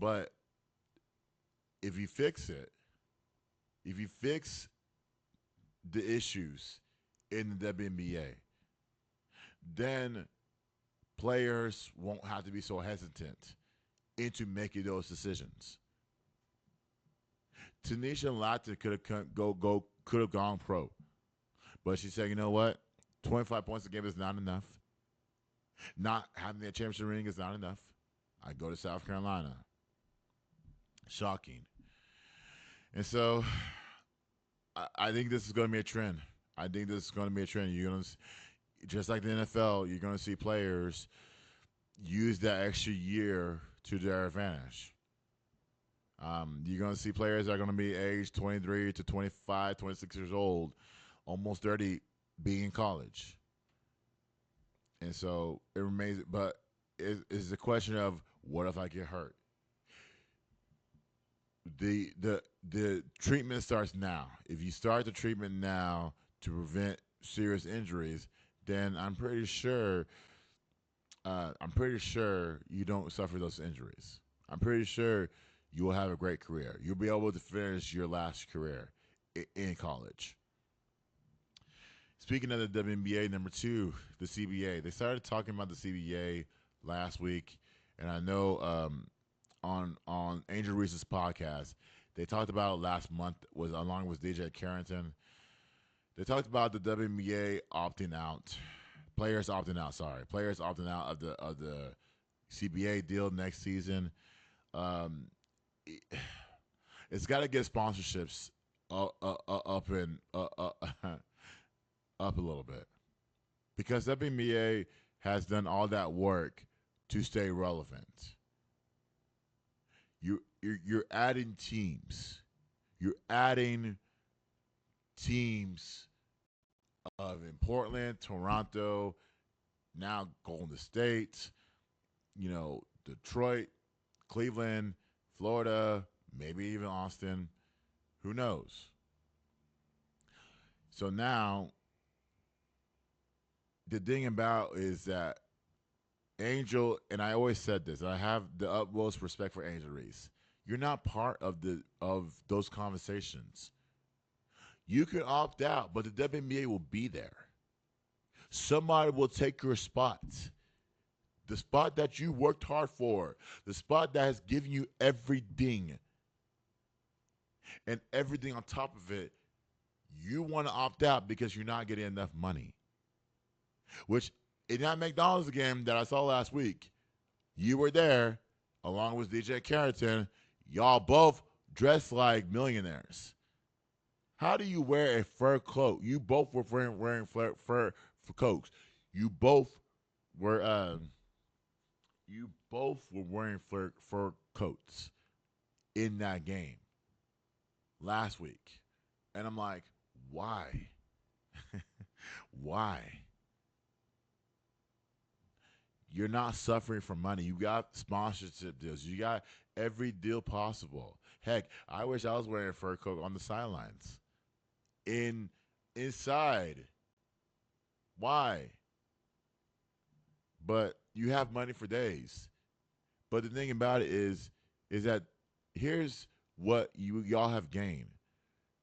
But if you fix it, if you fix the issues in the WNBA, then players won't have to be so hesitant into making those decisions. Tanisha Latin could have gone pro, but she said, you know what, 25 points a game is not enough. Not having a championship ring is not enough. I go to South Carolina. Shocking. And so I think this is going to be a trend. I think this is going to be a trend. You're going to, just like the NFL, you're going to see players use that extra year to their advantage. You're going to see players that are going to be aged 23 to 25, 26 years old, almost 30, being in college. And so it remains, but it's the question of what if I get hurt? The treatment starts now. If you start the treatment now to prevent serious injuries, then I'm pretty sure you don't suffer those injuries. I'm pretty sure you will have a great career. You'll be able to finish your last career in college. Speaking of the WNBA, number two, the CBA. They started talking about the CBA last week, and I know on Angel Reese's podcast, they talked about it last month was along with DJ Carrington. They talked about the WNBA opting out, players opting out. Sorry, players opting out of the CBA deal next season. Um, it, it's got to get sponsorships up and up a little bit because WNBA has done all that work to stay relevant. You're adding teams. You're adding teams of in Portland, Toronto, now Golden State, Detroit, Cleveland, Florida, maybe even Austin. Who knows? So now the thing about is that Angel, and I always said this, I have the utmost respect for Angel Reese. You're not part of those conversations. You can opt out, but the WNBA will be there. Somebody will take your spot. The spot that you worked hard for, the spot that has given you everything, and everything on top of it, you want to opt out because you're not getting enough money. Which, in that McDonald's game that I saw last week, you were there along with DJ Carrington. Y'all both dressed like millionaires. How do you wear a fur coat? You both were wearing fur coats. You both were wearing fur coats in that game last week, and I'm like, why? Why? You're not suffering for money. You got sponsorship deals. You got every deal possible. Heck, I wish I was wearing a fur coat on the sidelines. Inside. Why? But you have money for days. But the thing about it is that here's what y'all have gained.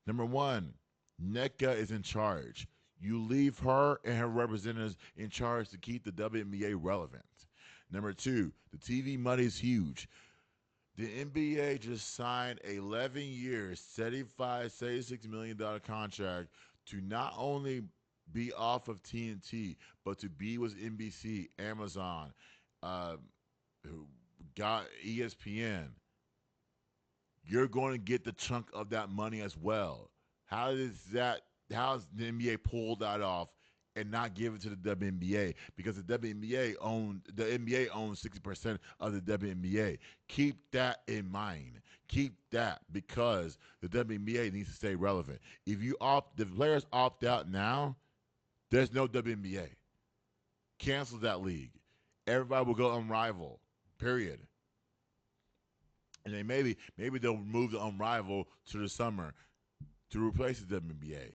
Number one, NECA is in charge. You leave her and her representatives in charge to keep the WNBA relevant. Number two, the TV money is huge. The NBA just signed a 11 years, $76 million contract to not only be off of TNT, but to be with NBC, Amazon, uh, who got ESPN. You're going to get the chunk of that money as well. How does the NBA pull that off and not give it to the WNBA? Because the NBA owns 60% of the WNBA. Keep that in mind. Keep that because the WNBA needs to stay relevant. If the players opt out now, there's no WNBA. Cancel that league. Everybody will go unrivaled. Period. And then maybe they'll move the unrivaled to the summer to replace the WNBA.